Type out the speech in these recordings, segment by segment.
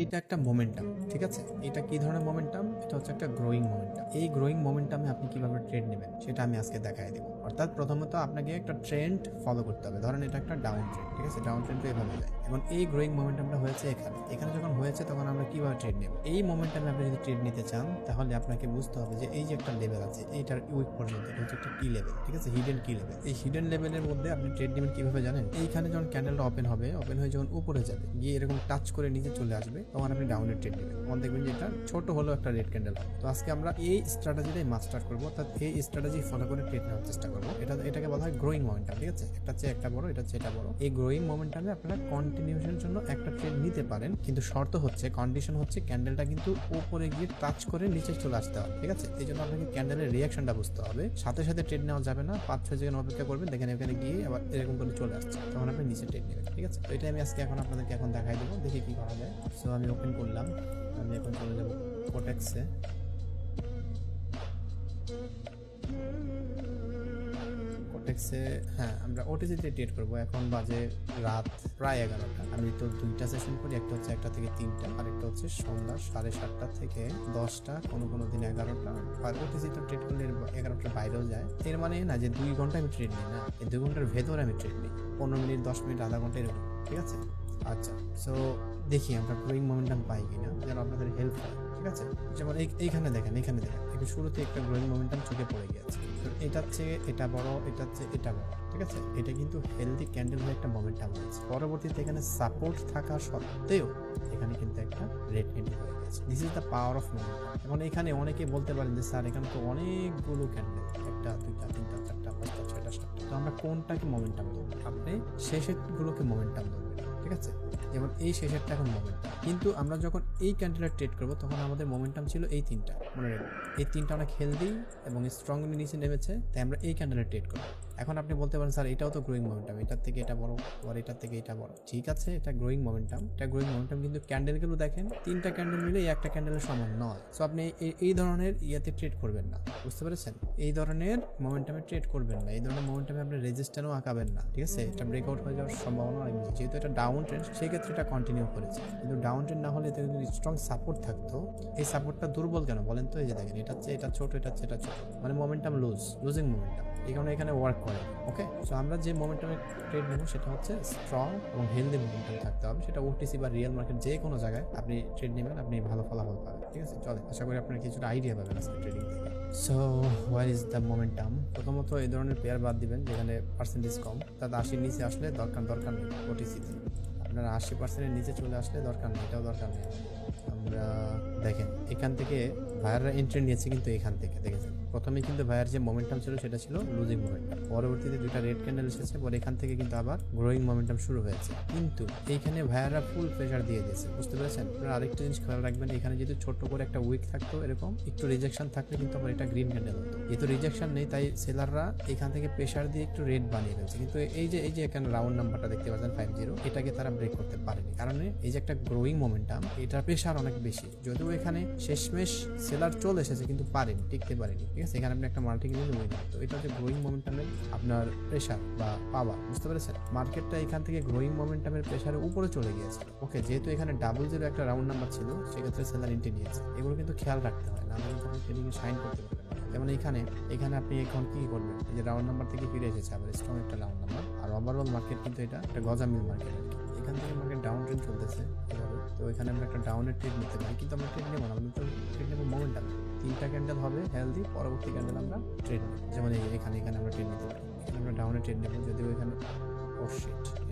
এইটা একটা মোমেন্টাম, ঠিক আছে? এটা কি ধরনের মোমেন্টাম? এটা হচ্ছে একটা গ্রোয়িং মোমেন্টাম। এই গ্রোয়িং মোমেন্টামে আপনি কিভাবে ট্রেড নেবেন সেটা আমি আজকে দেখাই দেবো। অর্থাৎ প্রথমত আপনাকে একটা ট্রেন্ড ফলো করতে হবে। ধরেন এটা একটা ডাউন ট্রেন্ড, ঠিক আছে? ডাউন ট্রেন্ড তো এভাবে যায়। এবং এই গ্রোয়িং মোমেন্টামটা হয়েছে এখানে যখন হয়েছে তখন আমরা কিভাবে ট্রেড নেব? এই মোমেন্টামে আপনি যদি ট্রেড নিতে চান তাহলে আপনাকে বুঝতে হবে যে এই যে একটা লেভেল আছে, এইটার উইক পর্যন্ত, এটা হচ্ছে একটা কি লেভেল, ঠিক আছে? হিডেন কি লেভেল। এই হিডেন লেভেলের মধ্যে আপনি ট্রেড নেবেন কিভাবে জানেন? এইখানে যখন ক্যান্ডেলটা ওপেন হবে, ওপেন হয়ে যখন উপরে যাবে, গিয়ে এরকম টাচ করে নিচে চলে আসবে, তখন আপনি ডাউনের ট্রেড নেবেন। তখন দেখবেন যে এটা ছোট হলেও একটা রেড ক্যান্ডেল হবে। তো আজকে আমরা এই স্ট্র্যাটেজিটাই মাস্টার করবো, অর্থাৎ এই স্ট্র্যাটেজি ফলো করে ট্রেড নেওয়ার চেষ্টা করবো। এটাকে বলা হয় গ্রোয়িং মোমেন্টাম, ঠিক আছে? একটা চেয়ে একটা বড়, এটা চেয়ে এটা বড়। এই গ্রোয়িং মোমেন্টামে আপনারা কন্টিনিউশনের জন্য একটা ট্রেড নিতে পারেন, কিন্তু শর্ত হচ্ছে, কন্ডিশন হচ্ছে ক্যান্ডেলটা কিন্তু উপরে গিয়ে টাচ করে নিচে চলে আসতে হবে, ঠিক আছে? এই জন্য আপনাকে ক্যান্ডেলের রিয়াকশনটা বুঝতে হবে। সাথে সাথে ট্রেড নেওয়া যাবে না, 5-6 সেকেন্ড অপেক্ষা করবেন, দেখেন এখানে গিয়ে আবার এরকম করে চলে আসছে, তখন আপনি নিচে ট্রেড নেবেন, ঠিক আছে? তো এটা আমি আজকে আপনাদেরকে দেখাই দেবো, দেখি কি করা যায়। সো আমি ওপেন করলাম, আমি এখন চলে যাবো কোটেক্সে। কোটেক্সে হ্যাঁ, আমরা ওটিসিতে ট্রেড করবো। এখন বাজে রাত প্রায় 11টা। আমি তো 2টা সেশন করি, একটা হচ্ছে 1টা থেকে 3টা, আর একটা হচ্ছে সন্ধ্যা 7:30টা থেকে 10টা, কোনো দিন 11টা। আর ওটিসিতে ট্রেড করলে 11টার বাইরেও যায়। এর মানে না যে 2 ঘন্টা আমি ট্রেড নিই, না, এই 2 ঘন্টার ভেতরে আমি ট্রেড নিই, 15 মিনিট, 10 মিনিট, আধা ঘন্টা, এরকম, ঠিক আছে? আচ্ছা, সো দেখি আমরা গ্রোয়িং মোমেন্টাম পাই কিনা, যেন আপনাদের হেল্প হয়, ঠিক আছে? যেমন এইখানে দেখেন একটু শুরুতে একটা গ্রোয়িং মোমেন্টাম চোখে পড়ে গিয়েছে। তো এটার চেয়ে এটা বড়, এটার চেয়ে এটা বড়, ঠিক আছে? এটা কিন্তু হেলদি ক্যান্ডেল হয়ে একটা মোমেন্টাম হয়েছে। পরবর্তীতে এখানে সাপোর্ট থাকা সত্ত্বেও এখানে কিন্তু একটা রেড ক্যান্ডেল হয়ে গেছে। This is the power of momentum. এখন এখানে অনেকে বলতে পারেন যে স্যার এখানে তো অনেকগুলো ক্যান্ডেল, 1টা 2টা 3টা 4টা 5টা 6টা 7টা, তো আমরা কোনটাকে মোমেন্টাম ধরবো? আপনি শেষের গুলোকে মোমেন্টাম ধরবেন, ঠিক আছে? যেমন এই শেষেরটা এখন মোমেন্টাম, কিন্তু আমরা যখন এই ক্যান্ডেলের ট্রেড করবো তখন আমাদের মোমেন্টাম ছিল এই 3টা, মনে রাখবেন। এই 3টা অনেক হেলদি এবং স্ট্রংলি নিচে নেমেছে, তাই আমরা এই ক্যান্ডেলের ট্রেড করবো। এখন আপনি বলতে পারেন স্যার এটাও তো গ্রোয়িং মোমেন্টাম, এটার থেকে এটা বড়, আর এটার থেকে এটা বড়। ঠিক আছে, এটা গ্রোয়িং মোমেন্টাম, কিন্তু ক্যান্ডেলগুলো দেখেন, 3টা ক্যান্ডেল মিলে এই একটা ক্যান্ডেলের সমান নয়। সো আপনি এই ধরনের ইয়েতে ট্রেড করবেন না, বুঝতে পেরেছেন? এই ধরনের মোমেন্টামে ট্রেড করবেন না, এই ধরনের মোমেন্টামে আপনি রেজিস্ট্যান্সও আঁকাবেন না, ঠিক আছে? এটা ব্রেকআউট হয়ে যাওয়ার সম্ভাবনা অনেক বেশি। যেহেতু এটা ডাউন ট্রেন্ড, সেই ক্ষেত্রে এটা কন্টিনিউ করেছে, কিন্তু ডাউন ট্রেন্ড না হলে এতে যদি স্ট্রং সাপোর্ট থাকতো। এই সাপোর্টটা দুর্বল কেন বলেন তো? এই যে দেখেন, এটা হচ্ছে এটা ছোট, এটা হচ্ছে এটা ছোট, মানে মোমেন্টাম লুজিং মোমেন্টাম, এই কারণে এখানে ওয়ার্ক করে। ওকে, সো আমরা যে মোমেন্টামে ট্রেড নেবো সেটা হচ্ছে স্ট্রং এবং হেলদি মোমেন্টাম থাকতে হবে। সেটা ওটিসি বা রিয়েল মার্কেট যে কোনো জায়গায় আপনি ট্রেড নেবেন, আপনি ভালো ফলাফল পাবেন, ঠিক আছে? চলে, আশা করি আপনার কিছুটা আইডিয়া পাবেন আজকে ট্রেডিং থেকে। So where is the momentum? প্রথমত এই ধরনের পেয়ার বাদ দিবেন যেখানে পার্সেন্টেজ কম, তাতে 80-র নিচে আসলে দরকার নেই ওটিসিতে। আপনারা 80%-এর নিচে চলে আসলে দরকার নেই, এটাও দরকার নেই। আমরা দেখেন এখান থেকে ভাইয়াররা এন্ট্রি নিয়েছে, কিন্তু এখান থেকে দেখেছেন প্রথমে কিন্তু ভাইয়ার যে মোমেন্টাম ছিল সেটা ছিল লুজিং মোমেন্টাম। পরবর্তীতে 2টা রেড ক্যান্ডেল এসেছে, পরে এখান থেকে কিন্তু আবার গ্রোয়িং মোমেন্টাম শুরু হয়েছে, কিন্তু এইখানে ভাইয়াররা ফুল প্রেশার দিয়ে দিয়েছে, বুঝতে পেরেছেন? আপনারা আরেকটা জিনিস খেয়াল রাখবেন, এখানে যদি ছোট্ট করে একটা উইক থাকতো, এরকম একটু রিজেকশন থাকলে কিন্তু আবার এটা গ্রিন ক্যান্ডেল হতো। যেহেতু রিজেকশন নেই, তাই সেলাররা এখান থেকে প্রেশার দিয়ে একটু রেড বানিয়ে ফেলছে, কিন্তু এই যে এখানে রাউন্ড নাম্বারটা দেখতে পাচ্ছেন 50, এটাকে তারা ব্রেক করতে পারেনি, কারণ এই যে একটা গ্রোয়িং মোমেন্টাম, এটার প্রেশার অনেক বেশি। যদিও এখানে শেষমেশ সেলার চলে এসেছে, কিন্তু পারেনি, টিকতে পারেনি, ঠিক আছে? এখানে আপনি একটা মাল্টি কিনে উইন, তো এটা হচ্ছে গ্রোয়িং মোমেন্টামের আপনার প্রেশার বা পাওয়ার, বুঝতে পেরেছেন? মার্কেটটা এখান থেকে গ্রোয়িং মোমেন্টামের প্রেশারে উপরে চলে গিয়েছে। ওকে, যেহেতু এখানে 00 একটা রাউন্ড নাম্বার ছিল, সেক্ষেত্রে সেলার এন্ট্রি নিয়েছে। এগুলো কিন্তু খেয়াল রাখতে হয়, না হলে কিন্তু আপনি ট্রেডিংয়ে শাইন করতে পারবেন। যেমন এখানে আপনি এখন কি করবেন? এই যে রাউন্ড নাম্বার থেকে ফিরে এসেছে আবার স্ট্রং একটা রাউন্ড নাম্বার, আর ওভারঅল মার্কেট কিন্তু এটা একটা গজামিল মার্কেট আর কি। এখান থেকে মার্কেট ডাউন ট্রেন্ড চলতেছে এভাবে, তো এখানে আমরা একটা ডাউনের ট্রেড নিতে পারি, কিন্তু আমরা ট্রেড নেবো না, আমরা তো ট্রেড নেবো মোমেন্টাম। 3টা ক্যান্ডেল হবে হেলদি, পরবর্তী ক্যান্ডেল আমরা ট্রেড নেব। যেমন এখানে আমরা ট্রেড নিতে পারি, এখানে আমরা ডাউনে ট্রেড নেবো, যদিও এখানে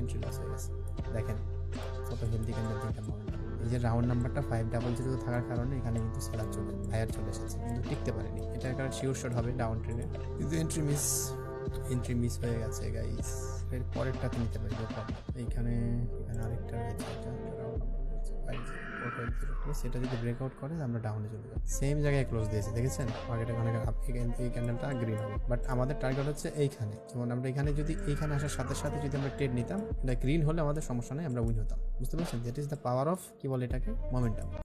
এন্ট্রি লস হয়ে গেছে। দেখেন কত হেলদি ক্যান্ডেল, 3টা মোমেন্টাম। এই যে রাউন্ড নাম্বারটা 500 থাকার কারণে এখানে কিন্তু সেলার হায়ার চলে এসেছে, কিন্তু টিকতে পারেনি। এটার কারণে শিওর শট হবে ডাউন ট্রেনে, কিন্তু এন্ট্রি মিস হয়ে গেছে গাইস। এর পরেরটাতে নিতে পারি, এখানে আরেকটা রয়েছে, এটা রাউন্ড নাম্বার রয়েছে 50, সেটা যদি ব্রেকআউট করে আমরা ডাউনে চলে যাবো। সেম জায়গায় ক্লোজ দিয়েছে, দেখেছেন? মার্কেটে এই ক্যান্ডেলটা গ্রিন হবে, বাট আমাদের টার্গেট হচ্ছে এইখানে। যেমন আমরা এখানে যদি এইখানে আসার সাথে সাথে যদি আমরা ট্রেড নিতাম, এটা গ্রিন হলে আমাদের সমস্যা নেই, আমরা উইন হতাম, বুঝতে পারছেন? That is the power of, কি বলে এটাকে, মোমেন্টাম।